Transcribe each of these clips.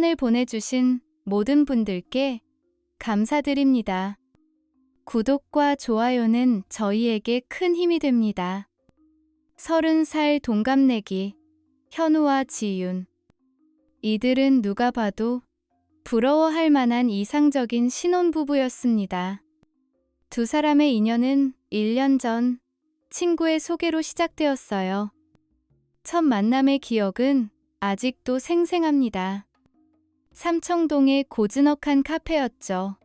사연을 보내주신 모든 분들께 감사드립니다. 구독과 좋아요는 저희에게 큰 힘이 됩니다. 30살 동갑내기 현우와 지윤. 이들은 누가 봐도 부러워할 만한 이상적인 신혼부부였습니다. 두 사람의 인연은 1년 전 친구의 소개로 시작되었어요. 첫 만남의 기억은 아직도 생생합니다. 삼청동의 고즈넉한 카페였죠.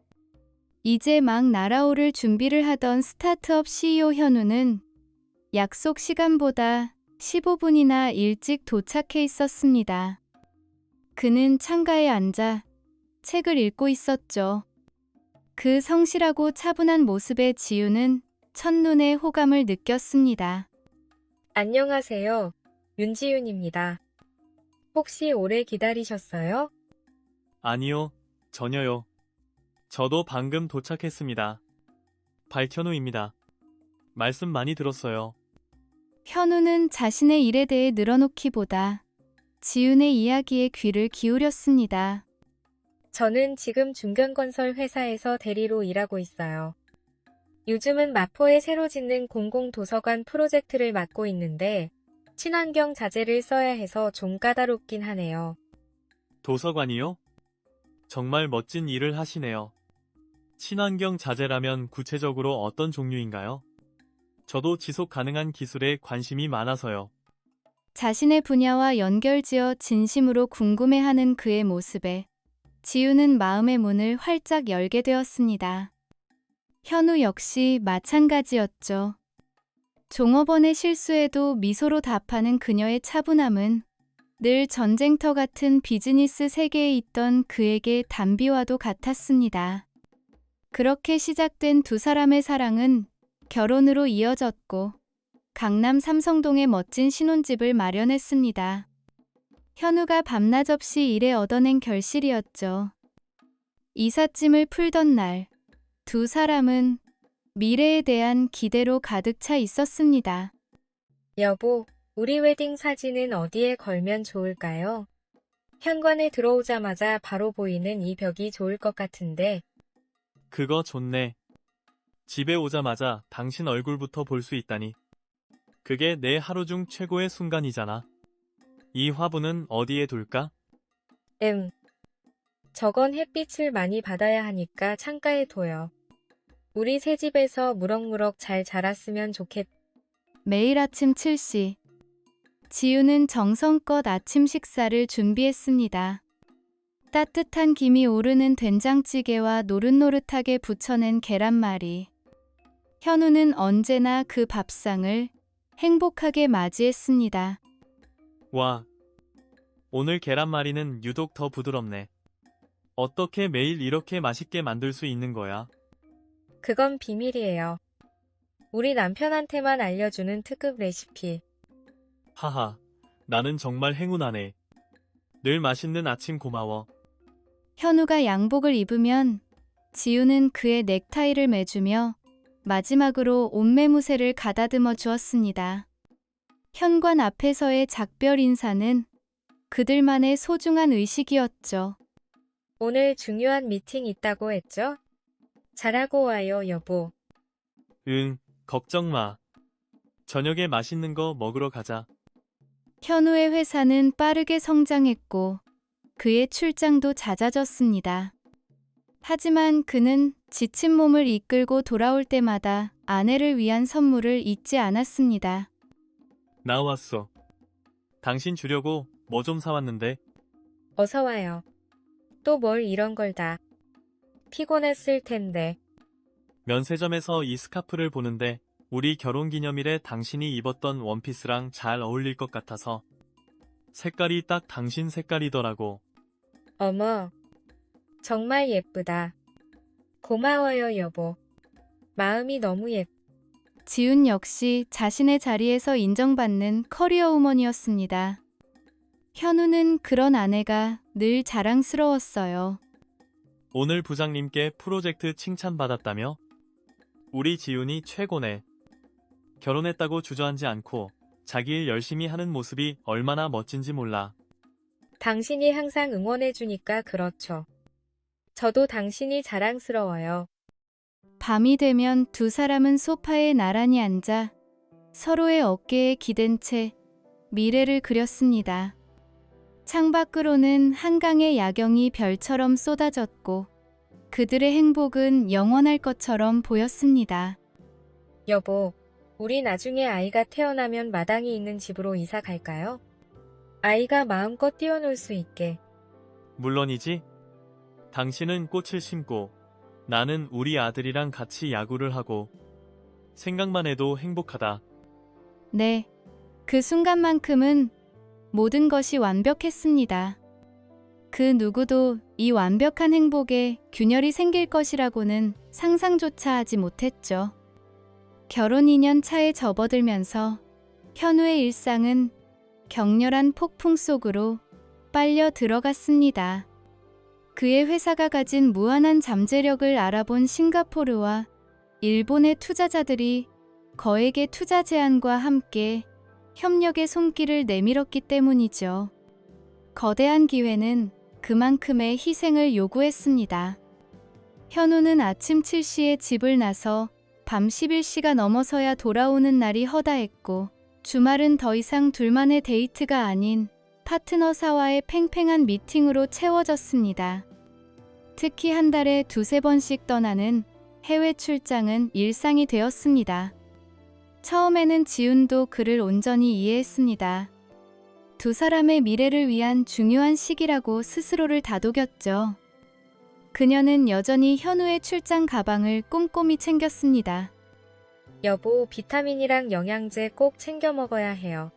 이제 막 날아오를 준비를 하던 스타트업 CEO 현우는 약속 시간보다 15분이나 일찍 도착해 있었습니다. 그는 창가에 앉아 책을 읽고 있었죠. 그 성실하고 차분한 모습에 지우는 첫눈에 호감을 느꼈습니다. 안녕하세요. 윤지윤입니다. 혹시 오래 기다리셨어요? 아니요, 전혀요. 저도 방금 도착했습니다. 발현우입니다. 말씀 많이 들었어요. 현우는 자신의 일에 대해 늘어놓기보다 지윤의 이야기에 귀를 기울였습니다. 저는 지금 중견건설 회사에서 대리로 일하고 있어요. 요즘은 마포에 새로 짓는 공공도서관 프로젝트를 맡고 있는데 친환경 자재를 써야 해서 좀 까다롭긴 하네요. 도서관이요? 정말 멋진 일을 하시네요. 친환경 자재라면 구체적으로 어떤 종류인가요? 저도 지속 가능한 기술에 관심이 많아서요. 자신의 분야와 연결지어 진심으로 궁금해하는 그의 모습에 지우는 마음의 문을 활짝 열게 되었습니다. 현우 역시 마찬가지였죠. 종업원의 실수에도 미소로 답하는 그녀의 차분함은 늘 전쟁터 같은 비즈니스 세계에 있던 그에게 담비와도 같았습니다. 그렇게 시작된 두 사람의 사랑은 결혼으로 이어졌고 강남 삼성동에 멋진 신혼집을 마련했습니다. 현우가 밤낮 없이 일에 얻어낸 결실이었죠. 이삿짐을 풀던 날, 두 사람은 미래에 대한 기대로 가득 차 있었습니다. 여보, 우리 웨딩 사진은 어디에 걸면 좋을까요? 현관에 들어오자마자 바로 보이는 이 벽이 좋을 것 같은데. 그거 좋네. 집에 오자마자 당신 얼굴부터 볼 수 있다니. 그게 내 하루 중 최고의 순간이잖아. 이 화분은 어디에 둘까? 저건 햇빛을 많이 받아야 하니까 창가에 둬요. 우리 새 집에서 무럭무럭 잘 자랐으면 좋겠. 매일 아침 7시, 지우는 정성껏 아침 식사를 준비했습니다. 따뜻한 김이 오르는 된장찌개와 노릇노릇하게 부쳐낸 계란말이. 현우는 언제나 그 밥상을 행복하게 맞이했습니다. 와, 오늘 계란말이는 유독 더 부드럽네. 어떻게 매일 이렇게 맛있게 만들 수 있는 거야? 그건 비밀이에요. 우리 남편한테만 알려주는 특급 레시피. 하하, 나는 정말 행운하네. 늘 맛있는 아침 고마워. 현우가 양복을 입으면 지우는 그의 넥타이를 매주며 마지막으로 옷매무새를 가다듬어 주었습니다. 현관 앞에서의 작별 인사는 그들만의 소중한 의식이었죠. 오늘 중요한 미팅 있다고 했죠? 잘하고 와요, 여보. 응, 걱정 마. 저녁에 맛있는 거 먹으러 가자. 현우의 회사는 빠르게 성장했고 그의 출장도 잦아졌습니다. 하지만 그는 지친 몸을 이끌고 돌아올 때마다 아내를 위한 선물을 잊지 않았습니다. 나왔어. 당신 주려고 뭐 좀 사왔는데. 어서 와요. 또 뭘 이런 걸 다. 피곤했을 텐데. 면세점에서 이 스카프를 보는데 우리 결혼기념일에 당신이 입었던 원피스랑 잘 어울릴 것 같아서. 색깔이 딱 당신 색깔이더라고. 어머, 정말 예쁘다. 고마워요, 여보. 마음이 너무 지훈 역시 자신의 자리에서 인정받는 커리어 우먼이었습니다. 현우는 그런 아내가 늘 자랑스러웠어요. 오늘 부장님께 프로젝트 칭찬받았다며? 우리 지훈이 최고네. 결혼했다고 주저앉지 않고 자기 일 열심히 하는 모습이 얼마나 멋진지 몰라. 당신이 항상 응원해주니까 그렇죠. 저도 당신이 자랑스러워요. 밤이 되면 두 사람은 소파에 나란히 앉아 서로의 어깨에 기댄 채 미래를 그렸습니다. 창밖으로는 한강의 야경이 별처럼 쏟아졌고 그들의 행복은 영원할 것처럼 보였습니다. 여보, 우리 나중에 아이가 태어나면 마당이 있는 집으로 이사 갈까요? 아이가 마음껏 뛰어놀 수 있게. 물론이지. 당신은 꽃을 심고 나는 우리 아들이랑 같이 야구를 하고 생각만 해도 행복하다. 네, 그 순간만큼은 모든 것이 완벽했습니다. 그 누구도 이 완벽한 행복에 균열이 생길 것이라고는 상상조차 하지 못했죠. 결혼 2년 차에 접어들면서 현우의 일상은 격렬한 폭풍 속으로 빨려 들어갔습니다. 그의 회사가 가진 무한한 잠재력을 알아본 싱가포르와 일본의 투자자들이 거액의 투자 제안과 함께 협력의 손길을 내밀었기 때문이죠. 거대한 기회는 그만큼의 희생을 요구했습니다. 현우는 아침 7시에 집을 나서 밤 11시가 넘어서야 돌아오는 날이 허다했고 주말은 더 이상 둘만의 데이트가 아닌 파트너사와의 팽팽한 미팅으로 채워졌습니다. 특히 한 달에 두세 번씩 떠나는 해외 출장은 일상이 되었습니다. 처음에는 지훈도 그를 온전히 이해했습니다. 두 사람의 미래를 위한 중요한 시기라고 스스로를 다독였죠. 그녀는 여전히 현우의 출장 가방을 꼼꼼히 챙겼습니다. 여보, 비타민이랑 영양제 꼭 챙겨 먹어야 해요.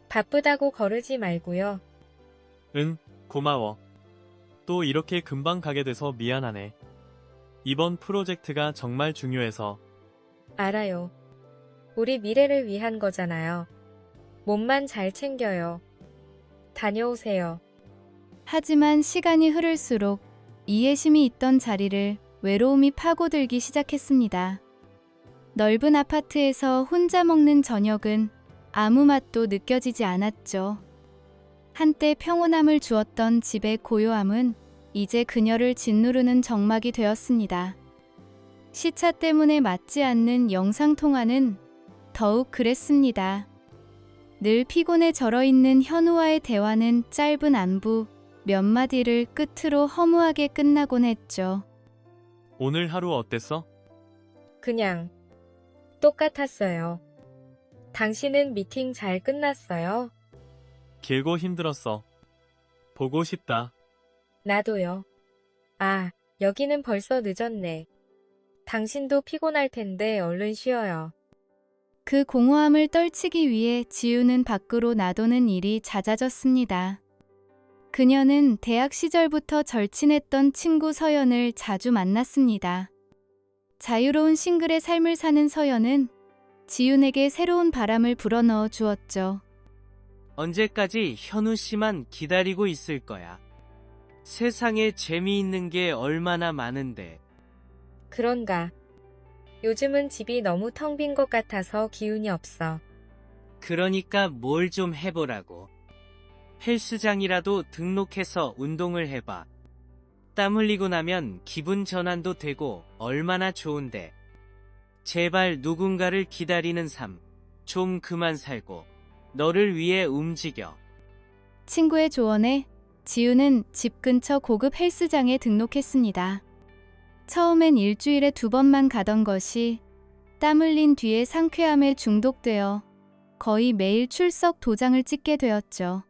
바쁘다고 거르지 말고요. 응, 고마워. 또 이렇게 금방 가게 돼서 미안하네. 이번 프로젝트가 정말 중요해서. 알아요. 우리 미래를 위한 거잖아요. 몸만 잘 챙겨요. 다녀오세요. 하지만 시간이 흐를수록 이해심이 있던 자리를 외로움이 파고들기 시작했습니다. 넓은 아파트에서 혼자 먹는 저녁은 아무 맛도 느껴지지 않았죠. 한때 평온함을 주었던 집의 고요함은 이제 그녀를 짓누르는 적막이 되었습니다. 시차 때문에 맞지 않는 영상통화는 더욱 그랬습니다. 늘 피곤에 절어있는 현우와의 대화는 짧은 안부 몇 마디를 끝으로 허무하게 끝나곤 했죠. 오늘 하루 어땠어? 그냥 똑같았어요. 당신은 미팅 잘 끝났어요? 길고 힘들었어. 보고 싶다. 나도요. 아, 여기는 벌써 늦었네. 당신도 피곤할 텐데 얼른 쉬어요. 그 공허함을 떨치기 위해 지우는 밖으로 나도는 일이 잦아졌습니다. 그녀는 대학 시절부터 절친했던 친구 서연을 자주 만났습니다. 자유로운 싱글의 삶을 사는 서연은 지훈에게 새로운 바람을 불어넣어 주었죠. 언제까지 현우 씨만 기다리고 있을 거야. 세상에 재미있는 게 얼마나 많은데. 그런가. 요즘은 집이 너무 텅 빈 것 같아서 기운이 없어. 그러니까 뭘 좀 해보라고. 헬스장이라도 등록해서 운동을 해봐. 땀 흘리고 나면 기분 전환도 되고 얼마나 좋은데. 제발 누군가를 기다리는 삶. 좀 그만 살고. 너를 위해 움직여. 친구의 조언에 지우는 집 근처 고급 헬스장에 등록했습니다. 처음엔 일주일에 2번만 가던 것이 땀 흘린 뒤에 상쾌함에 중독되어 거의 매일 출석 도장을 찍게 되었죠.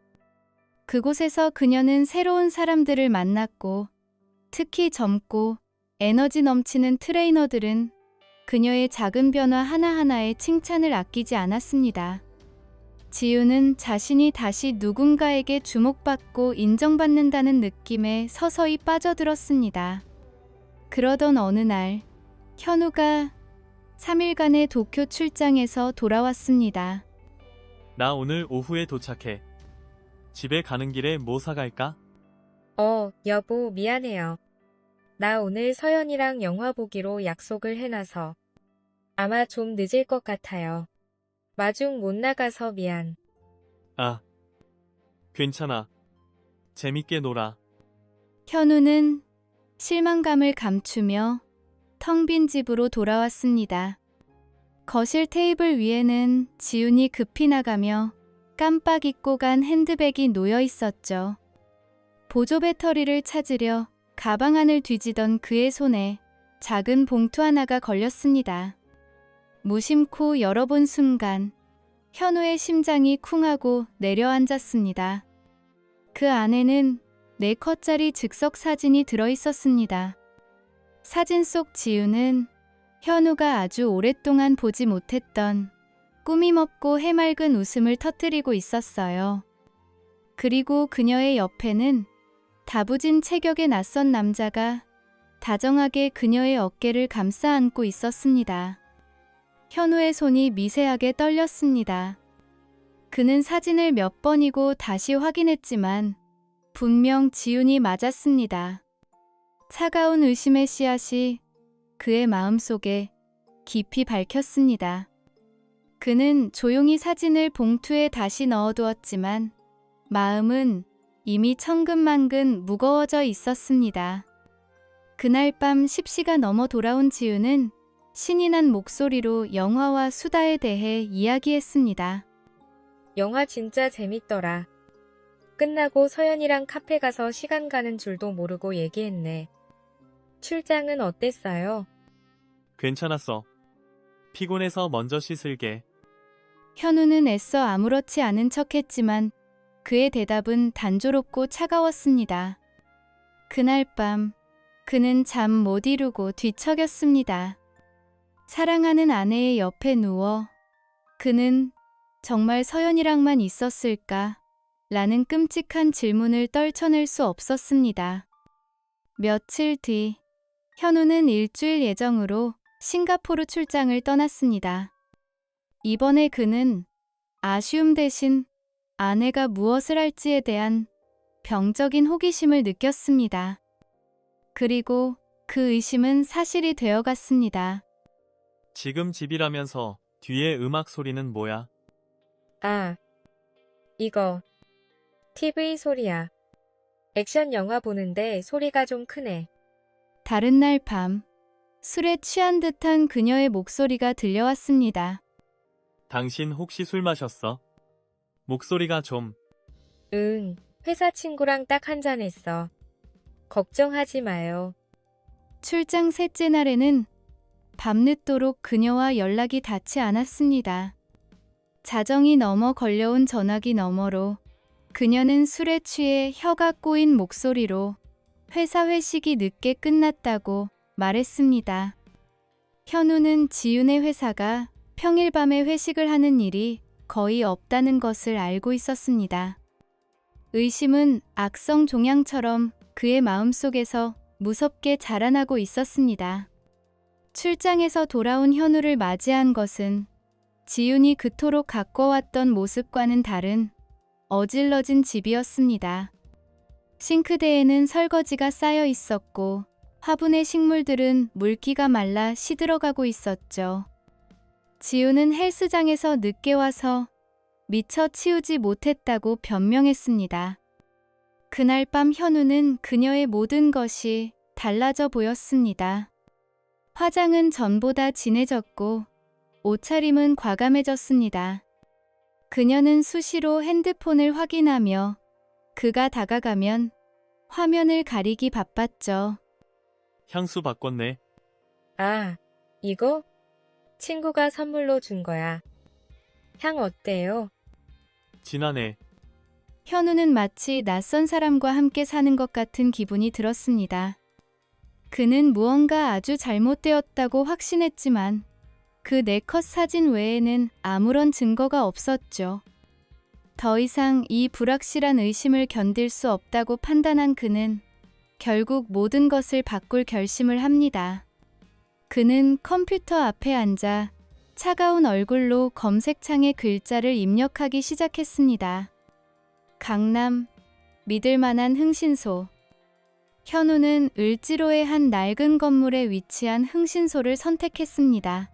그곳에서 그녀는 새로운 사람들을 만났고 특히 젊고 에너지 넘치는 트레이너들은 그녀의 작은 변화 하나하나에 칭찬을 아끼지 않았습니다. 지우는 자신이 다시 누군가에게 주목받고 인정받는다는 느낌에 서서히 빠져들었습니다. 그러던 어느 날, 현우가 3일간의 도쿄 출장에서 돌아왔습니다. 나 오늘 오후에 도착해. 집에 가는 길에 뭐 사갈까? 여보, 미안해요. 나 오늘 서연이랑 영화 보기로 약속을 해놔서 아마 좀 늦을 것 같아요. 마중 못 나가서 미안. 아, 괜찮아. 재밌게 놀아. 현우는 실망감을 감추며 텅 빈 집으로 돌아왔습니다. 거실 테이블 위에는 지훈이 급히 나가며 깜빡 잊고 간 핸드백이 놓여 있었죠. 보조 배터리를 찾으려 가방 안을 뒤지던 그의 손에 작은 봉투 하나가 걸렸습니다. 무심코 열어본 순간 현우의 심장이 쿵하고 내려앉았습니다. 그 안에는 4컷짜리 즉석 사진이 들어있었습니다. 사진 속 지우는 현우가 아주 오랫동안 보지 못했던 꾸밈없고 해맑은 웃음을 터뜨리고 있었어요. 그리고 그녀의 옆에는 다부진 체격의 낯선 남자가 다정하게 그녀의 어깨를 감싸 안고 있었습니다. 현우의 손이 미세하게 떨렸습니다. 그는 사진을 몇 번이고 다시 확인했지만 분명 지훈이 맞았습니다. 차가운 의심의 씨앗이 그의 마음속에 깊이 밝혔습니다. 그는 조용히 사진을 봉투에 다시 넣어두었지만 마음은 이미 천근만근 무거워져 있었습니다. 그날 밤 10시가 넘어 돌아온 지훈은 신이 난 목소리로 영화와 수다에 대해 이야기했습니다. 영화 진짜 재밌더라. 끝나고 서연이랑 카페 가서 시간 가는 줄도 모르고 얘기했네. 출장은 어땠어요? 괜찮았어. 피곤해서 먼저 씻을게. 현우는 애써 아무렇지 않은 척했지만 그의 대답은 단조롭고 차가웠습니다. 그날 밤 그는 잠 못 이루고 뒤척였습니다. 사랑하는 아내의 옆에 누워 그는 정말 서연이랑만 있었을까? 라는 끔찍한 질문을 떨쳐낼 수 없었습니다. 며칠 뒤 현우는 일주일 예정으로 싱가포르 출장을 떠났습니다. 이번에 그는 아쉬움 대신 아내가 무엇을 할지에 대한 병적인 호기심을 느꼈습니다. 그리고 그 의심은 사실이 되어갔습니다. 지금 집이라면서 뒤에 음악 소리는 뭐야? 아, 이거 TV 소리야. 액션 영화 보는데 소리가 좀 크네. 다른 날 밤, 술에 취한 듯한 그녀의 목소리가 들려왔습니다. 당신 혹시 술 마셨어? 목소리가 좀... 응, 회사 친구랑 딱 한 잔 했어. 걱정하지 마요. 출장 셋째 날에는 밤늦도록 그녀와 연락이 닿지 않았습니다. 자정이 넘어 걸려온 전화기 너머로 그녀는 술에 취해 혀가 꼬인 목소리로 회사 회식이 늦게 끝났다고 말했습니다. 현우는 지윤의 회사가 평일 밤에 회식을 하는 일이 거의 없다는 것을 알고 있었습니다. 의심은 악성 종양처럼 그의 마음속에서 무섭게 자라나고 있었습니다. 출장에서 돌아온 현우를 맞이한 것은 지윤이 그토록 가꿔왔던 모습과는 다른 어질러진 집이었습니다. 싱크대에는 설거지가 쌓여 있었고 화분의 식물들은 물기가 말라 시들어가고 있었죠. 지훈은 헬스장에서 늦게 와서 미처 치우지 못했다고 변명했습니다. 그날 밤 현우는 그녀의 모든 것이 달라져 보였습니다. 화장은 전보다 진해졌고 옷차림은 과감해졌습니다. 그녀는 수시로 핸드폰을 확인하며 그가 다가가면 화면을 가리기 바빴죠. 향수 바꿨네. 아, 이거? 친구가 선물로 준 거야. 향 어때요? 진하네. 현우는 마치 낯선 사람과 함께 사는 것 같은 기분이 들었습니다. 그는 무언가 아주 잘못되었다고 확신했지만 그 4컷 사진 외에는 아무런 증거가 없었죠. 더 이상 이 불확실한 의심을 견딜 수 없다고 판단한 그는 결국 모든 것을 바꿀 결심을 합니다. 그는 컴퓨터 앞에 앉아 차가운 얼굴로 검색창에 글자를 입력하기 시작했습니다. 강남, 믿을만한 흥신소. 현우는 을지로의 한 낡은 건물에 위치한 흥신소를 선택했습니다.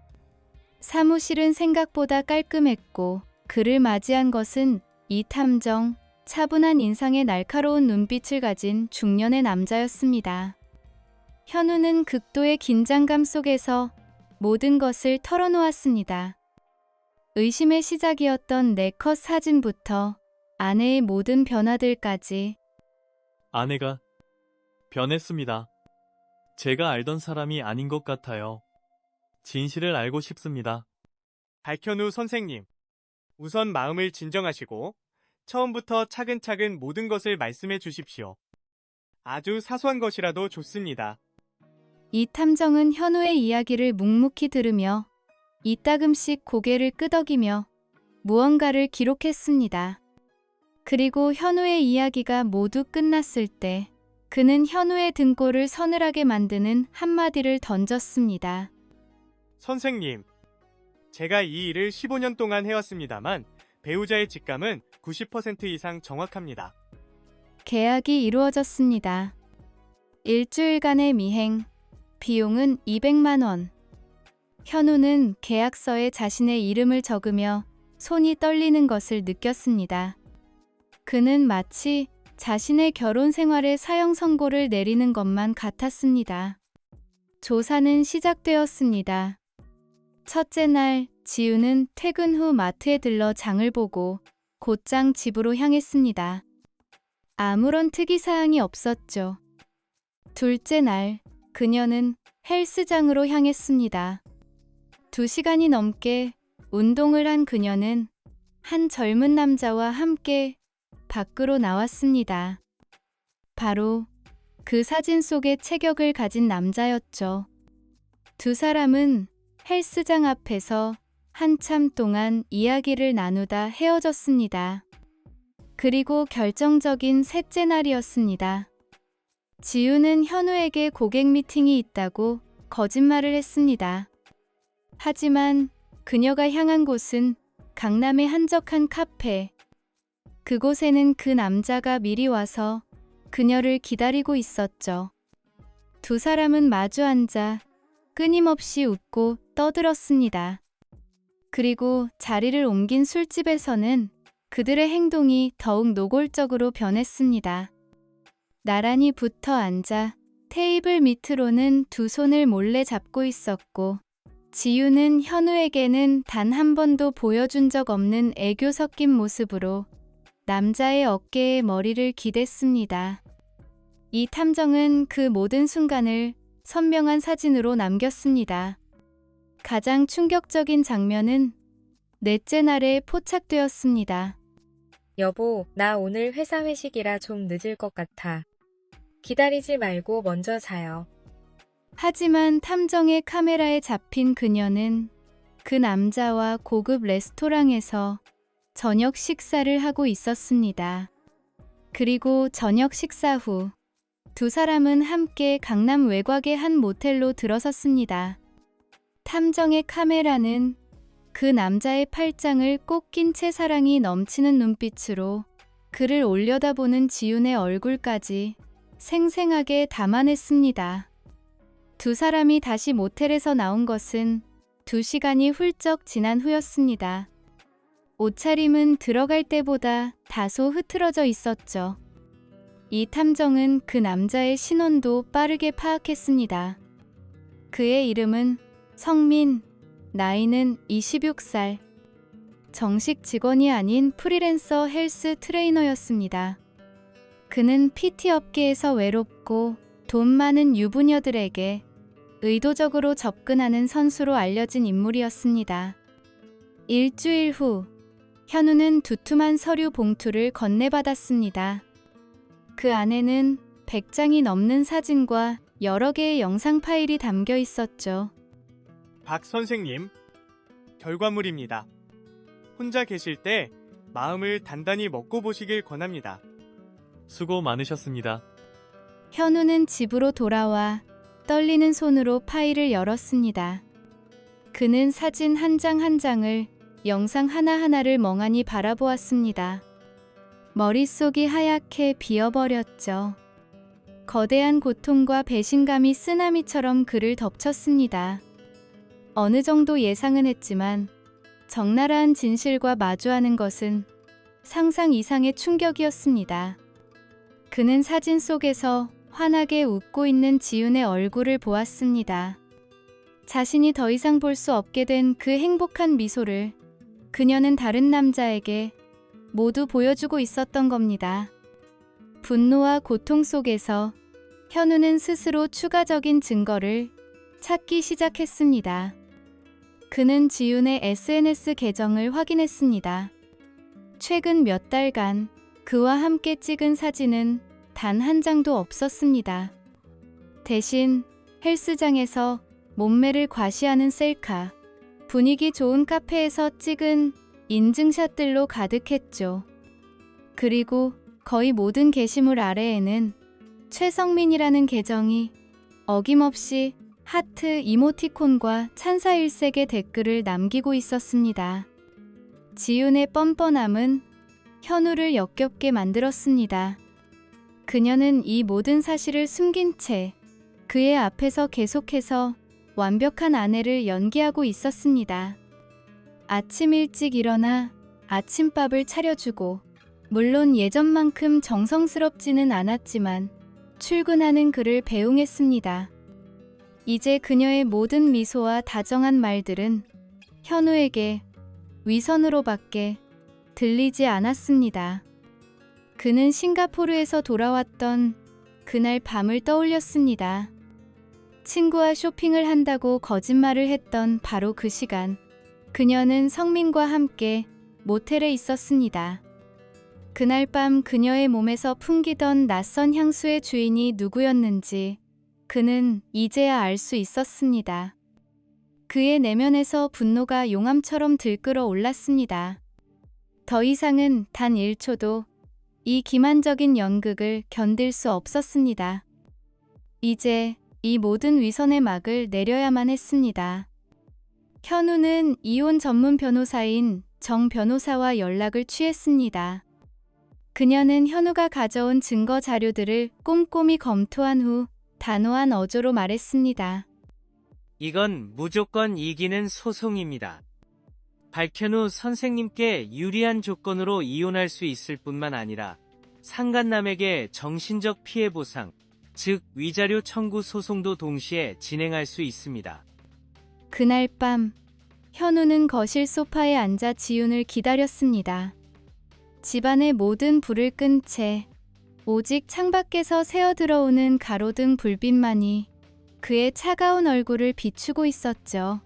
사무실은 생각보다 깔끔했고 그를 맞이한 것은 이탐정 차분한 인상에 날카로운 눈빛을 가진 중년의 남자였습니다. 현우는 극도의 긴장감 속에서 모든 것을 털어놓았습니다. 의심의 시작이었던 4컷 사진부터 아내의 모든 변화들까지. 아내가 변했습니다. 제가 알던 사람이 아닌 것 같아요. 진실을 알고 싶습니다. 박현우 선생님, 우선 마음을 진정하시고 처음부터 차근차근 모든 것을 말씀해 주십시오. 아주 사소한 것이라도 좋습니다. 이 탐정은 현우의 이야기를 묵묵히 들으며 이따금씩 고개를 끄덕이며 무언가를 기록했습니다. 그리고 현우의 이야기가 모두 끝났을 때 그는 현우의 등골을 서늘하게 만드는 한마디를 던졌습니다. 선생님, 제가 이 일을 15년 동안 해왔습니다만 배우자의 직감은 90% 이상 정확합니다. 계약이 이루어졌습니다. 일주일간의 미행, 비용은 200만 원. 현우는 계약서에 자신의 이름을 적으며 손이 떨리는 것을 느꼈습니다. 그는 마치 자신의 결혼 생활에 사형 선고를 내리는 것만 같았습니다. 조사는 시작되었습니다. 첫째 날, 지우는 퇴근 후 마트에 들러 장을 보고 곧장 집으로 향했습니다. 아무런 특이사항이 없었죠. 둘째 날, 그녀는 헬스장으로 향했습니다. 2시간이 넘게 운동을 한 그녀는 한 젊은 남자와 함께 밖으로 나왔습니다. 바로 그 사진 속의 체격을 가진 남자였죠. 두 사람은 헬스장 앞에서 한참 동안 이야기를 나누다 헤어졌습니다. 그리고 결정적인 셋째 날이었습니다. 지우는 현우에게 고객 미팅이 있다고 거짓말을 했습니다. 하지만 그녀가 향한 곳은 강남의 한적한 카페. 그곳에는 그 남자가 미리 와서 그녀를 기다리고 있었죠. 두 사람은 마주 앉아 끊임없이 웃고 떠들었습니다. 그리고 자리를 옮긴 술집에서는 그들의 행동이 더욱 노골적으로 변했습니다. 나란히 붙어 앉아 테이블 밑으로는 두 손을 몰래 잡고 있었고, 지우는 현우에게는 단 한 번도 보여준 적 없는 애교 섞인 모습으로 남자의 어깨에 머리를 기댔습니다. 이 탐정은 그 모든 순간을 선명한 사진으로 남겼습니다. 가장 충격적인 장면은 넷째 날에 포착되었습니다. 여보, 나 오늘 회사 회식이라 좀 늦을 것 같아. 기다리지 말고 먼저 자요. 하지만 탐정의 카메라에 잡힌 그녀는 그 남자와 고급 레스토랑에서 저녁 식사를 하고 있었습니다. 그리고 저녁 식사 후 두 사람은 함께 강남 외곽의 한 모텔로 들어섰습니다. 탐정의 카메라는 그 남자의 팔짱을 꼭 낀 채 사랑이 넘치는 눈빛으로 그를 올려다보는 지훈의 얼굴까지 생생하게 담아냈습니다. 두 사람이 다시 모텔에서 나온 것은 2시간이 훌쩍 지난 후였습니다. 옷차림은 들어갈 때보다 다소 흐트러져 있었죠. 이 탐정은 그 남자의 신원도 빠르게 파악했습니다. 그의 이름은 성민, 나이는 26살. 정식 직원이 아닌 프리랜서 헬스 트레이너였습니다. 그는 PT 업계에서 외롭고 돈 많은 유부녀들에게 의도적으로 접근하는 선수로 알려진 인물이었습니다. 일주일 후, 현우는 두툼한 서류 봉투를 건네받았습니다. 그 안에는 100장이 넘는 사진과 여러 개의 영상 파일이 담겨 있었죠. 박 선생님, 결과물입니다. 혼자 계실 때 마음을 단단히 먹고 보시길 권합니다. 수고 많으셨습니다. 현우는 집으로 돌아와 떨리는 손으로 파일을 열었습니다. 그는 사진 한 장 한 장을, 영상 하나하나를 멍하니 바라보았습니다. 머릿속이 하얗게 비어버렸죠. 거대한 고통과 배신감이 쓰나미처럼 그를 덮쳤습니다. 어느 정도 예상은 했지만 적나라한 진실과 마주하는 것은 상상 이상의 충격이었습니다. 그는 사진 속에서 환하게 웃고 있는 지윤의 얼굴을 보았습니다. 자신이 더 이상 볼 수 없게 된 그 행복한 미소를 그녀는 다른 남자에게 모두 보여주고 있었던 겁니다. 분노와 고통 속에서 현우는 스스로 추가적인 증거를 찾기 시작했습니다. 그는 지윤의 SNS 계정을 확인했습니다. 최근 몇 달간 그와 함께 찍은 사진은 단 한 장도 없었습니다. 대신 헬스장에서 몸매를 과시하는 셀카, 분위기 좋은 카페에서 찍은 인증샷들로 가득했죠. 그리고 거의 모든 게시물 아래에는 최성민이라는 계정이 어김없이 하트 이모티콘과 찬사일색의 댓글을 남기고 있었습니다. 지윤의 뻔뻔함은 현우를 역겹게 만들었습니다. 그녀는 이 모든 사실을 숨긴 채 그의 앞에서 계속해서 완벽한 아내를 연기하고 있었습니다. 아침 일찍 일어나 아침밥을 차려주고, 물론 예전만큼 정성스럽지는 않았지만 출근하는 그를 배웅했습니다. 이제 그녀의 모든 미소와 다정한 말들은 현우에게 위선으로밖에 들리지 않았습니다. 그는 싱가포르에서 돌아왔던 그날 밤을 떠올렸습니다. 친구와 쇼핑을 한다고 거짓말을 했던 바로 그 시간, 그녀는 성민과 함께 모텔에 있었습니다. 그날 밤 그녀의 몸에서 풍기던 낯선 향수의 주인이 누구였는지 그는 이제야 알 수 있었습니다. 그의 내면에서 분노가 용암처럼 들끓어 올랐습니다. 더 이상은 단 1초도 이 기만적인 연극을 견딜 수 없었습니다. 이제 이 모든 위선의 막을 내려야만 했습니다. 현우는 이혼 전문 변호사인 정 변호사와 연락을 취했습니다. 그녀는 현우가 가져온 증거 자료들을 꼼꼼히 검토한 후 단호한 어조로 말했습니다. 이건 무조건 이기는 소송입니다. 박현우 선생님께 유리한 조건으로 이혼할 수 있을 뿐만 아니라 상간남에게 정신적 피해 보상, 즉 위자료 청구 소송도 동시에 진행할 수 있습니다. 그날 밤 현우는 거실 소파에 앉아 지윤을 기다렸습니다. 집안의 모든 불을 끈 채 오직 창밖에서 새어 들어오는 가로등 불빛만이 그의 차가운 얼굴을 비추고 있었죠.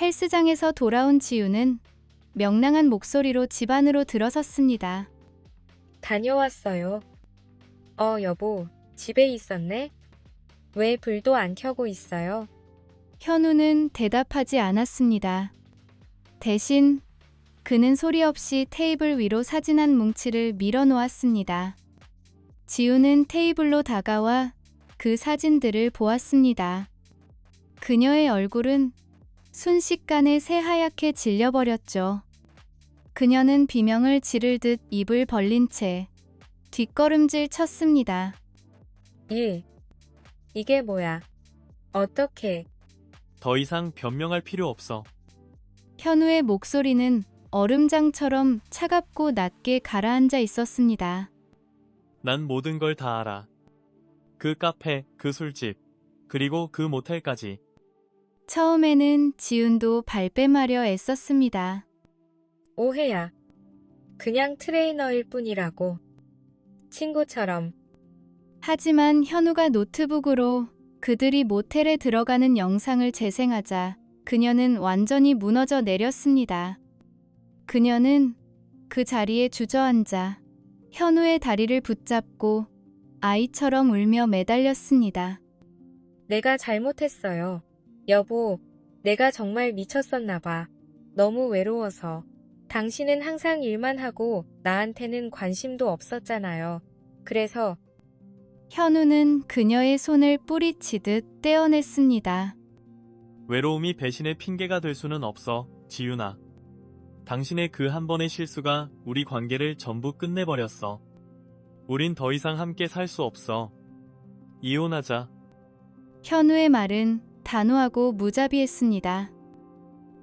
헬스장에서 돌아온 지윤은 명랑한 목소리로 집 안으로 들어섰습니다. 다녀왔어요. 여보, 집에 있었네? 왜 불도 안 켜고 있어요? 현우는 대답하지 않았습니다. 대신 그는 소리 없이 테이블 위로 사진 한 뭉치를 밀어 놓았습니다. 지우는 테이블로 다가와 그 사진들을 보았습니다. 그녀의 얼굴은 순식간에 새하얗게 질려버렸죠. 그녀는 비명을 지를 듯 입을 벌린 채 뒷걸음질 쳤습니다. 이게 뭐야? 어떻게? 더 이상 변명할 필요 없어. 현우의 목소리는 얼음장처럼 차갑고 낮게 가라앉아 있었습니다. 난 모든 걸 다 알아. 그 카페, 그 술집, 그리고 그 모텔까지. 처음에는 지훈도 발뺌하려 애썼습니다. 오해야. 그냥 트레이너일 뿐이라고. 친구처럼. 하지만 현우가 노트북으로 그들이 모텔에 들어가는 영상을 재생하자 그녀는 완전히 무너져 내렸습니다. 그녀는 그 자리에 주저앉아 현우의 다리를 붙잡고 아이처럼 울며 매달렸습니다. 내가 잘못했어요. 여보, 내가 정말 미쳤었나 봐. 너무 외로워서. 당신은 항상 일만 하고 나한테는 관심도 없었잖아요. 그래서 현우는 그녀의 손을 뿌리치듯 떼어냈습니다. 외로움이 배신의 핑계가 될 수는 없어, 지윤아. 당신의 그 한 번의 실수가 우리 관계를 전부 끝내버렸어. 우린 더 이상 함께 살 수 없어. 이혼하자. 현우의 말은 단호하고 무자비했습니다.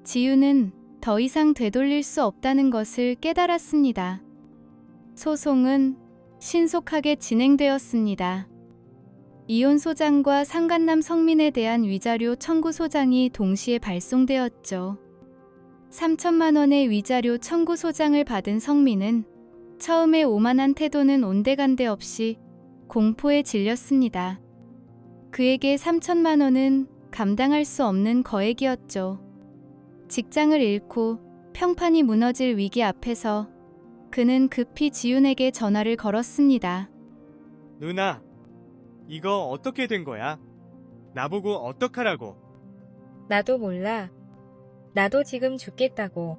지유는 더 이상 되돌릴 수 없다는 것을 깨달았습니다. 소송은 신속하게 진행되었습니다. 이혼 소장과 상간남 성민에 대한 위자료 청구 소장이 동시에 발송되었죠. 3천만 원의 위자료 청구 소장을 받은 성민은 처음에 오만한 태도는 온데간데 없이 공포에 질렸습니다. 그에게 3천만 원은 감당할 수 없는 거액이었죠. 직장을 잃고 평판이 무너질 위기 앞에서 그는 급히 지윤에게 전화를 걸었습니다. 누나, 이거 어떻게 된 거야? 나보고 어떡하라고? 나도 몰라. 나도 지금 죽겠다고.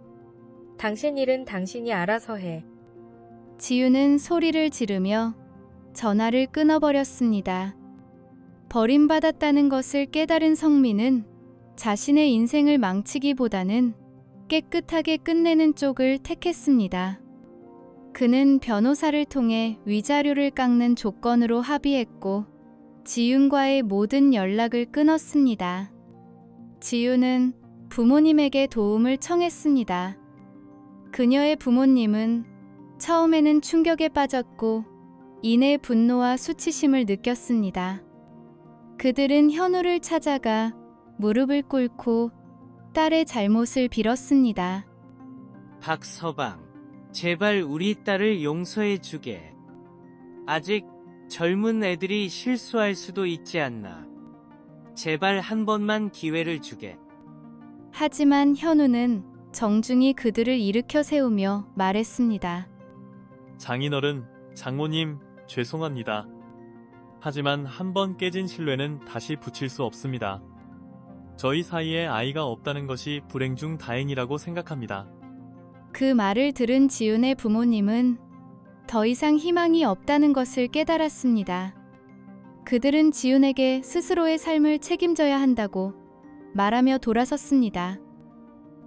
당신 일은 당신이 알아서 해. 지윤은 소리를 지르며 전화를 끊어버렸습니다. 버림받았다는 것을 깨달은 성민은 자신의 인생을 망치기보다는 깨끗하게 끝내는 쪽을 택했습니다. 그는 변호사를 통해 위자료를 깎는 조건으로 합의했고 지윤과의 모든 연락을 끊었습니다. 지윤은 부모님에게 도움을 청했습니다. 그녀의 부모님은 처음에는 충격에 빠졌고 이내 분노와 수치심을 느꼈습니다. 그들은 현우를 찾아가 무릎을 꿇고 딸의 잘못을 빌었습니다. 박서방, 제발 우리 딸을 용서해 주게. 아직 젊은 애들이 실수할 수도 있지 않나. 제발 한 번만 기회를 주게. 하지만 현우는 정중히 그들을 일으켜 세우며 말했습니다. 장인어른, 장모님, 죄송합니다. 하지만 한 번 깨진 신뢰는 다시 붙일 수 없습니다. 저희 사이에 아이가 없다는 것이 불행 중 다행이라고 생각합니다. 그 말을 들은 지윤의 부모님은 더 이상 희망이 없다는 것을 깨달았습니다. 그들은 지윤에게 스스로의 삶을 책임져야 한다고 말하며 돌아섰습니다.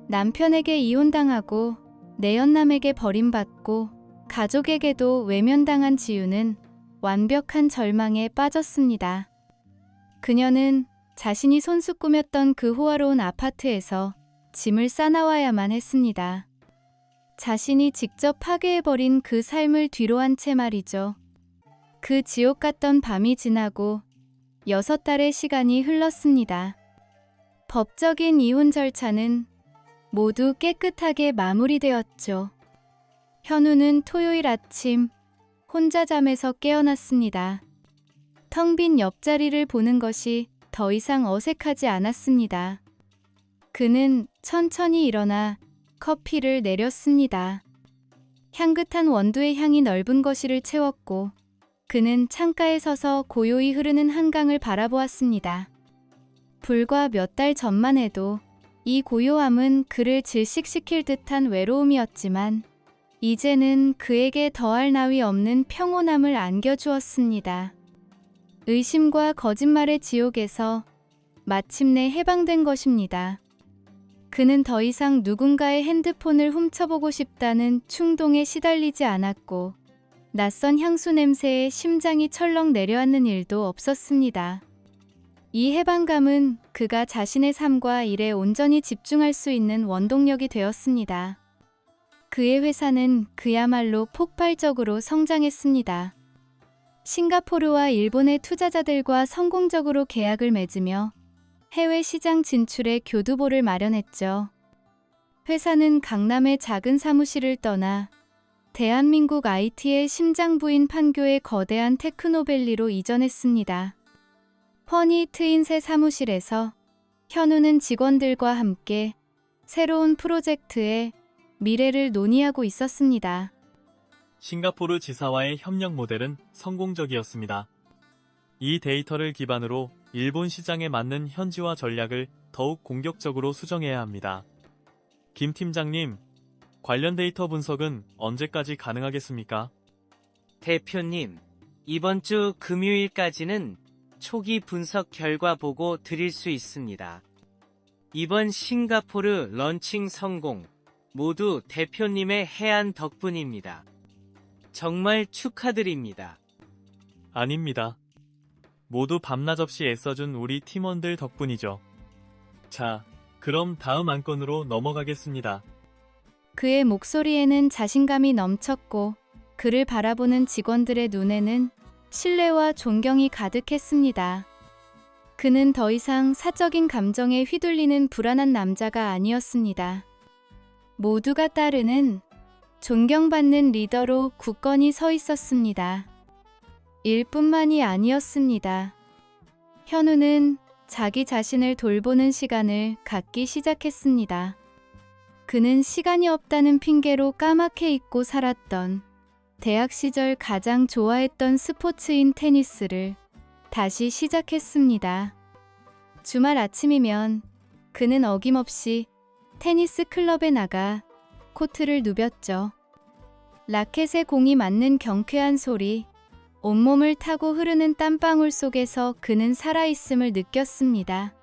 남편에게 이혼당하고 내연남에게 버림받고 가족에게도 외면당한 지윤은 완벽한 절망에 빠졌습니다. 그녀는 자신이 손수 꾸몄던 그 호화로운 아파트에서 짐을 싸나와야만 했습니다. 자신이 직접 파괴해버린 그 삶을 뒤로한 채 말이죠. 그 지옥 같던 밤이 지나고 6달의 시간이 흘렀습니다. 법적인 이혼 절차는 모두 깨끗하게 마무리되었죠. 현우는 토요일 아침 혼자 잠에서 깨어났습니다. 텅 빈 옆자리를 보는 것이 더 이상 어색하지 않았습니다. 그는 천천히 일어나 커피를 내렸습니다. 향긋한 원두의 향이 넓은 거실을 채웠고 그는 창가에 서서 고요히 흐르는 한강을 바라보았습니다. 불과 몇 달 전만 해도 이 고요함은 그를 질식시킬 듯한 외로움이었지만 이제는 그에게 더할 나위 없는 평온함을 안겨주었습니다. 의심과 거짓말의 지옥에서 마침내 해방된 것입니다. 그는 더 이상 누군가의 핸드폰을 훔쳐보고 싶다는 충동에 시달리지 않았고 낯선 향수 냄새에 심장이 철렁 내려앉는 일도 없었습니다. 이 해방감은 그가 자신의 삶과 일에 온전히 집중할 수 있는 원동력이 되었습니다. 그의 회사는 그야말로 폭발적으로 성장했습니다. 싱가포르와 일본의 투자자들과 성공적으로 계약을 맺으며 해외 시장 진출에 교두보를 마련했죠. 회사는 강남의 작은 사무실을 떠나 대한민국 IT의 심장부인 판교의 거대한 테크노밸리로 이전했습니다. 허니 트인 새 사무실에서 현우는 직원들과 함께 새로운 프로젝트의 미래를 논의하고 있었습니다. 싱가포르 지사와의 협력 모델은 성공적이었습니다. 이 데이터를 기반으로 일본 시장에 맞는 현지화 전략을 더욱 공격적으로 수정해야 합니다. 김 팀장님, 관련 데이터 분석은 언제까지 가능하겠습니까? 대표님, 이번 주 금요일까지는 초기 분석 결과 보고 드릴 수 있습니다. 이번 싱가포르 런칭 성공, 모두 대표님의 해안 덕분입니다. 정말 축하드립니다. 아닙니다. 모두 밤낮 없이 애써준 우리 팀원들 덕분이죠. 자, 그럼 다음 안건으로 넘어가겠습니다. 그의 목소리에는 자신감이 넘쳤고 그를 바라보는 직원들의 눈에는 신뢰와 존경이 가득했습니다. 그는 더 이상 사적인 감정에 휘둘리는 불안한 남자가 아니었습니다. 모두가 따르는 존경받는 리더로 굳건히 서 있었습니다. 일뿐만이 아니었습니다. 현우는 자기 자신을 돌보는 시간을 갖기 시작했습니다. 그는 시간이 없다는 핑계로 까맣게 잊고 살았던 대학 시절 가장 좋아했던 스포츠인 테니스를 다시 시작했습니다. 주말 아침이면 그는 어김없이 테니스 클럽에 나가 코트를 누볐죠. 라켓에 공이 맞는 경쾌한 소리, 온몸을 타고 흐르는 땀방울 속에서 그는 살아있음을 느꼈습니다.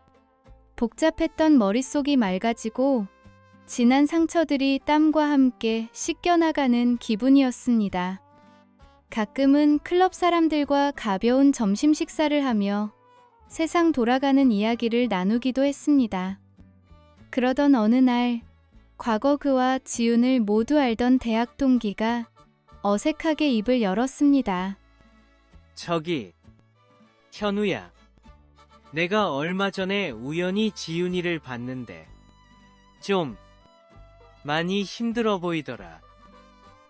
복잡했던 머릿속이 맑아지고 지난 상처들이 땀과 함께 씻겨나가는 기분이었습니다. 가끔은 클럽 사람들과 가벼운 점심 식사를 하며 세상 돌아가는 이야기를 나누기도 했습니다. 그러던 어느 날, 과거 그와 지훈을 모두 알던 대학 동기가 어색하게 입을 열었습니다. 저기, 현우야. 내가 얼마 전에 우연히 지훈이를 봤는데 좀 많이 힘들어 보이더라.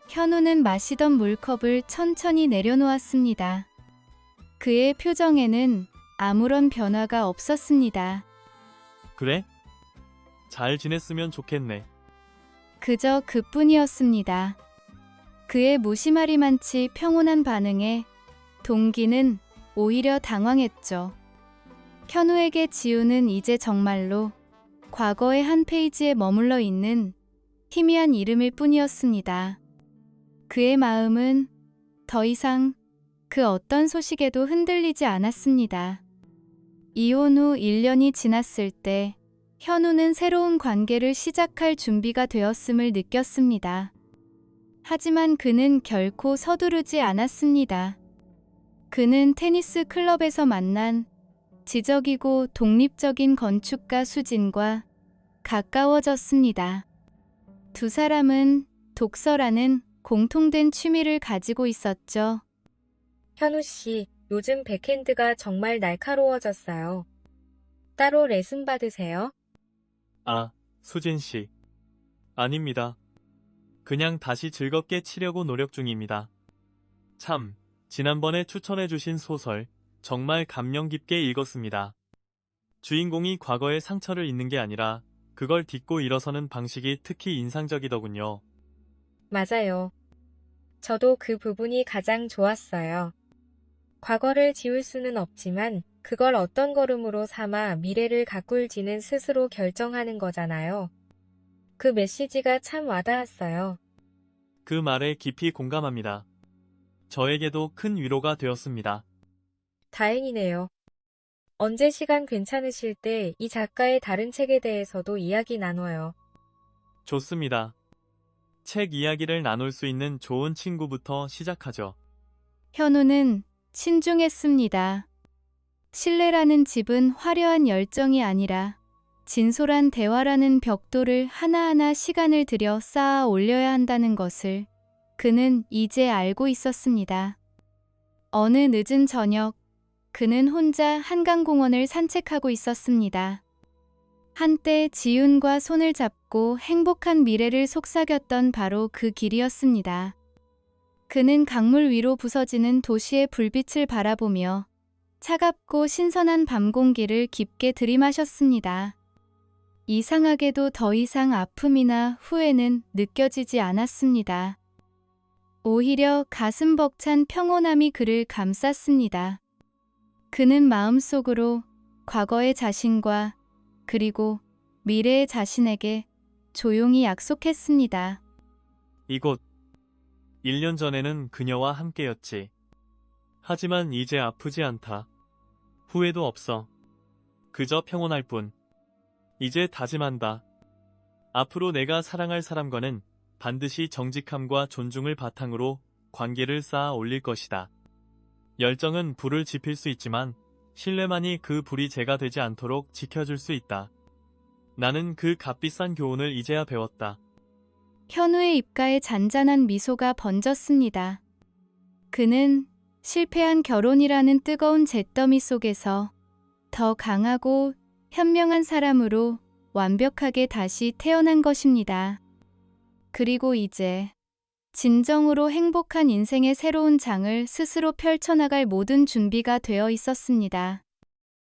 현우는 마시던 물컵을 천천히 내려놓았습니다. 그의 표정에는 아무런 변화가 없었습니다. 그래? 잘 지냈으면 좋겠네. 그저 그뿐이었습니다. 그의 무심하리만치 평온한 반응에 동기는 오히려 당황했죠. 현우에게 지훈은 이제 정말로 과거의 한 페이지에 머물러 있는 희미한 이름일 뿐이었습니다. 그의 마음은 더 이상 그 어떤 소식에도 흔들리지 않았습니다. 이혼 후 1년이 지났을 때 현우는 새로운 관계를 시작할 준비가 되었음을 느꼈습니다. 하지만 그는 결코 서두르지 않았습니다. 그는 테니스 클럽에서 만난 지적이고 독립적인 건축가 수진과 가까워졌습니다. 두 사람은 독서라는 공통된 취미를 가지고 있었죠. 현우 씨, 요즘 백핸드가 정말 날카로워졌어요. 따로 레슨 받으세요? 아, 수진 씨. 아닙니다. 그냥 다시 즐겁게 치려고 노력 중입니다. 참, 지난번에 추천해주신 소설, 정말 감명 깊게 읽었습니다. 주인공이 과거의 상처를 잊는 게 아니라 그걸 딛고 일어서는 방식이 특히 인상적이더군요. 맞아요. 저도 그 부분이 가장 좋았어요. 과거를 지울 수는 없지만 그걸 어떤 걸음으로 삼아 미래를 가꿀지는 스스로 결정하는 거잖아요. 그 메시지가 참 와닿았어요. 그 말에 깊이 공감합니다. 저에게도 큰 위로가 되었습니다. 다행이네요. 언제 시간 괜찮으실 때 이 작가의 다른 책에 대해서도 이야기 나눠요. 좋습니다. 책 이야기를 나눌 수 있는 좋은 친구부터 시작하죠. 현우는 신중했습니다. 신뢰라는 집은 화려한 열정이 아니라 진솔한 대화라는 벽돌을 하나하나 시간을 들여 쌓아 올려야 한다는 것을 그는 이제 알고 있었습니다. 어느 늦은 저녁, 그는 혼자 한강공원을 산책하고 있었습니다. 한때 지훈과 손을 잡고 행복한 미래를 속삭였던 바로 그 길이었습니다. 그는 강물 위로 부서지는 도시의 불빛을 바라보며 차갑고 신선한 밤 공기를 깊게 들이마셨습니다. 이상하게도 더 이상 아픔이나 후회는 느껴지지 않았습니다. 오히려 가슴 벅찬 평온함이 그를 감쌌습니다. 그는 마음속으로 과거의 자신과 그리고 미래의 자신에게 조용히 약속했습니다. 이곳. 1년 전에는 그녀와 함께였지. 하지만 이제 아프지 않다. 후회도 없어. 그저 평온할 뿐. 이제 다짐한다. 앞으로 내가 사랑할 사람과는 반드시 정직함과 존중을 바탕으로 관계를 쌓아 올릴 것이다. 열정은 불을 지필 수 있지만 신뢰만이 그 불이 재가 되지 않도록 지켜줄 수 있다. 나는 그 값비싼 교훈을 이제야 배웠다. 현우의 입가에 잔잔한 미소가 번졌습니다. 그는 실패한 결혼이라는 뜨거운 잿더미 속에서 더 강하고 현명한 사람으로 완벽하게 다시 태어난 것입니다. 그리고 이제 진정으로 행복한 인생의 새로운 장을 스스로 펼쳐나갈 모든 준비가 되어 있었습니다.